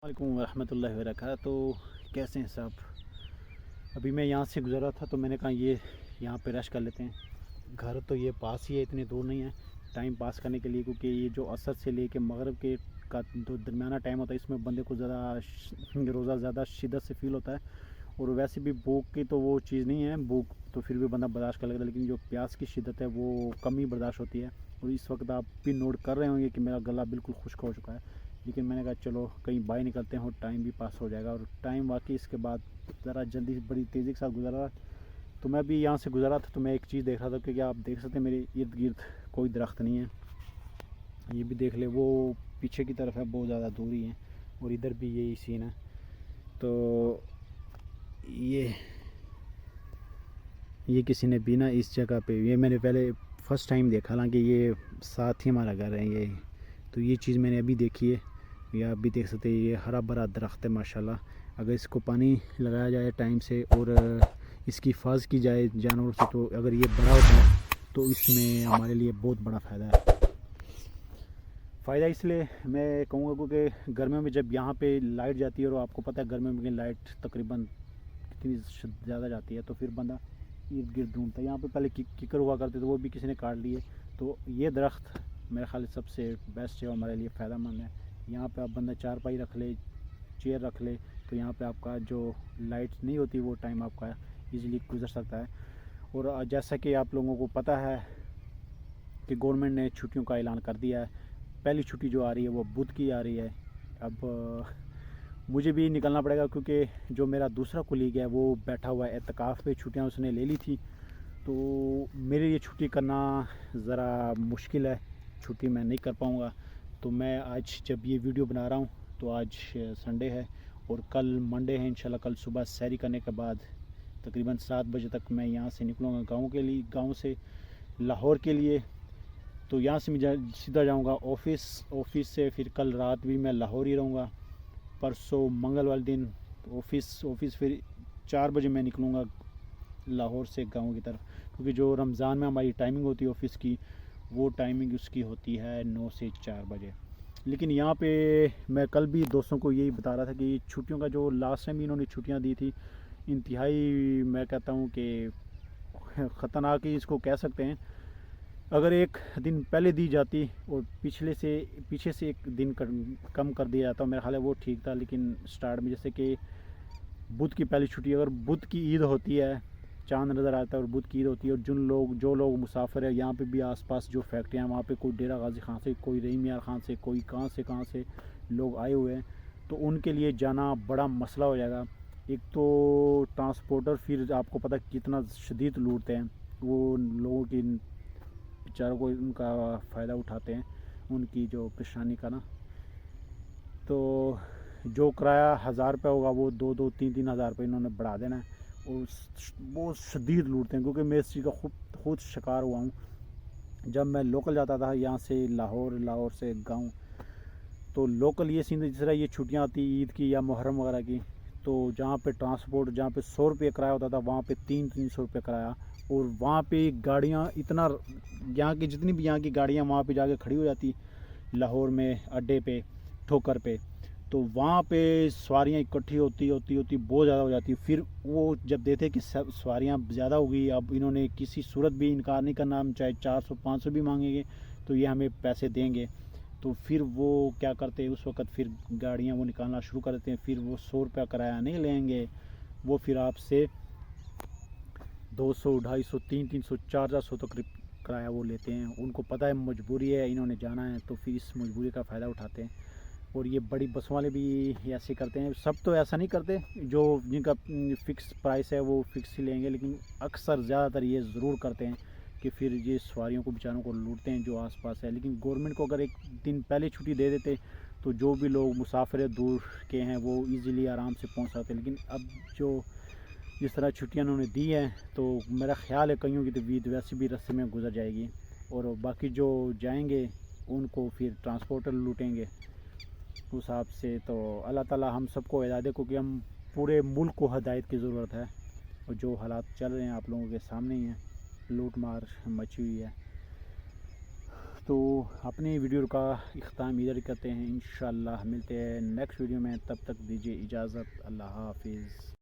वालेकुम वरहमतुल्लाहि वबरकातुहू। तो कैसे हैं सब। अभी मैं यहाँ से गुज़रा था तो मैंने कहा ये यहाँ पे रश कर लेते हैं। घर तो ये पास ही है, इतनी दूर नहीं है टाइम पास करने के लिए, क्योंकि ये जो असर से लेके मगरिब के का जो दरमियाना टाइम होता है इसमें बंदे को ज़्यादा रोज़ा ज़्यादा शिद्दत से फील होता है। और वैसे भी भूख की तो वो चीज़ नहीं है, भूख तो फिर भी बंदा बर्दाश्त कर लेता है, लेकिन जो प्यास की शिद्दत है वो कम ही बर्दाश्त होती है। और इस वक्त आप भी नोट कर रहे होंगे कि मेरा गला बिल्कुल खुश्क हो चुका है, लेकिन मैंने कहा चलो कहीं बाहर निकलते हैं और टाइम भी पास हो जाएगा। और टाइम वाकई इसके बाद ज़रा जल्दी बड़ी तेज़ी के साथ गुजरा। तो मैं भी यहाँ से गुजरा था तो मैं एक चीज़ देख रहा था, क्योंकि आप देख सकते हैं मेरे इर्द गिर्द कोई दरख्त नहीं है। ये भी देख ले, वो पीछे की तरफ है, बहुत ज़्यादा दूरी है, और इधर भी यही सीन है। तो ये किसी ने भी ना इस जगह पे, ये मैंने पहले फ़र्स्ट टाइम देखा, हालांकि ये साथ ही हमारा घर है ये। तो ये चीज़ मैंने अभी देखी है। ये आप भी देख सकते हैं, ये हरा भरा दरख्त है माशाल्लाह। अगर इसको पानी लगाया जाए टाइम से और इसकी हिफाज़त की जाए जानवरों से, तो अगर ये बड़ा होता है तो इसमें हमारे लिए बहुत बड़ा फ़ायदा है। फ़ायदा इसलिए मैं कहूँगा क्योंकि गर्मियों में जब यहाँ पे लाइट जाती है, और आपको पता है गर्मियों में लाइट तकरीबन कितनी ज़्यादा जाती है, तो फिर बंदा इर्द गिर्द ढूंढता है। यहाँ पे पहले किकर हुआ करते थे, वो भी किसी ने काट लिए। तो ये दरख्त मेरे ख्याल से सबसे बेस्ट है, हमारे लिए फ़ायदेमंद है। यहाँ पे आप बंदा चारपाई रख ले, चेयर रख ले, तो यहाँ पे आपका जो लाइट नहीं होती वो टाइम आपका इजीली गुजर सकता है। और जैसा कि आप लोगों को पता है कि गवर्नमेंट ने छुट्टियों का ऐलान कर दिया है। पहली छुट्टी जो आ रही है वो बुध की आ रही है। अब मुझे भी निकलना पड़ेगा, क्योंकि जो मेरा दूसरा कुलीग है वो बैठा हुआ है एतकाफ़ पे, छुट्टियां उसने ले ली थी। तो मेरे लिए छुट्टी करना ज़रा मुश्किल है, छुट्टी मैं नहीं कर पाऊँगा। तो मैं आज जब ये वीडियो बना रहा हूँ तो आज संडे है और कल मंडे है। इंशाल्लाह कल सुबह सैरी करने के बाद तकरीबन 7 बजे तक मैं यहाँ से निकलूँगा गाँव से लाहौर के लिए। तो यहाँ से मैं सीधा जाऊँगा ऑफ़िस से फिर कल रात भी मैं लाहौर ही रहूँगा। परसों मंगलवार दिन ऑफ़िस फिर 4 बजे मैं निकलूँगा लाहौर से गाँव की तरफ, क्योंकि जो रमज़ान में हमारी टाइमिंग होती है ऑफ़िस की, वो टाइमिंग उसकी होती है 9 से 4 बजे। लेकिन यहाँ पे मैं कल भी दोस्तों को यही बता रहा था कि छुट्टियों का जो लास्ट टाइम इन्होंने छुट्टियाँ दी थी, इंतहाई मैं कहता हूँ कि ख़तरनाक ही इसको कह सकते हैं। अगर एक दिन पहले दी जाती और पीछे से एक दिन कम कर दिया जाता, मेरा ख्याल है वो ठीक था। लेकिन स्टार्ट में जैसे कि बुध की पहली छुट्टी, अगर बुध की ईद होती है, चांद नज़र आता है और बुध की ईद होती है, और जो लोग मुसाफिर है यहाँ पे भी आसपास जो फैक्ट्रियाँ हैं, वहाँ पे कोई डेरा गाजी खान से, कोई रहीम यार खान से, कोई कहाँ से लोग आए हुए हैं, तो उनके लिए जाना बड़ा मसला हो जाएगा। एक तो ट्रांसपोर्टर फिर आपको पता कितना शदीद लूटते हैं, वो लोगों की बेचारों को उनका फ़ायदा उठाते हैं, उनकी जो परेशानी का ना। तो जो किराया 1000 रुपये होगा वो 2-3 हज़ार रुपये इन्होंने बढ़ा देना है, और बहुत शदीद लूटते हैं। क्योंकि मैं इस चीज़ का खुद शिकार हुआ हूँ। जब मैं लोकल जाता था यहाँ से लाहौर से गाँव, तो लोकल ये सीन जिस तरह ये छुट्टियाँ आती ईद की या मुहर्रम वगैरह की, तो जहाँ पे ट्रांसपोर्ट, जहाँ पे 100 रुपये किराया होता था, वहाँ पे 300 रुपये किराया। और वहाँ पे गाड़ियाँ इतना, यहाँ की जितनी भी यहाँ की गाड़ियाँ वहाँ पे जाके खड़ी हो जाती लाहौर में अड्डे पे, ठोकर पे। तो वहाँ पे सवारियाँ इकट्ठी होती बहुत ज़्यादा हो जाती। फिर वो जब देखे कि सवारियाँ ज़्यादा हो गई, अब इन्होंने किसी सूरत भी इनकार नहीं करना, हम चाहे 400-500 भी मांगेंगे तो ये हमें पैसे देंगे। तो फिर वो क्या करते हैं उस वक़्त, फिर गाड़ियाँ वो निकालना शुरू कर देते हैं। फिर वो 100 रुपया किराया नहीं लेंगे, वो फिर आपसे 200, 250, 300, 400 तक किराया वो लेते हैं। उनको पता है मजबूरी है, इन्होंने जाना है, तो फिर इस मजबूरी का फ़ायदा उठाते हैं। और ये बड़ी बस वाले भी ऐसे करते हैं। सब तो ऐसा नहीं करते, जो जिनका फ़िक्स प्राइस है वो फ़िक्स ही लेंगे, लेकिन अक्सर ज़्यादातर ये ज़रूर करते हैं कि फिर ये सवारियों को बेचारों को लूटते हैं जो आसपास है। लेकिन गवर्नमेंट को अगर एक दिन पहले छुट्टी दे देते तो जो भी लोग मुसाफिर दूर के हैं वो इजीली आराम से पहुंच सकते। लेकिन अब जो जिस तरह छुट्टियां उन्होंने दी हैं, तो मेरा ख्याल है कईयों की तो ईद वैसे भी रस्ते में गुजर जाएगी, और बाकी जो जाएंगे उनको फिर ट्रांसपोर्टर लूटेंगे उस हिसाब से। तो अल्लाह ताला हम सबको हिदायत दे, क्योंकि हम पूरे मुल्क को हिदायत की ज़रूरत है। और जो हालात चल रहे हैं आप लोगों के सामने ही हैं, लूट मार मची हुई है। तो अपने वीडियो का इख्ताम इधर करते हैं। इंशाल्लाह मिलते हैं नेक्स्ट वीडियो में, तब तक दीजिए इजाज़त। अल्लाह हाफिज़।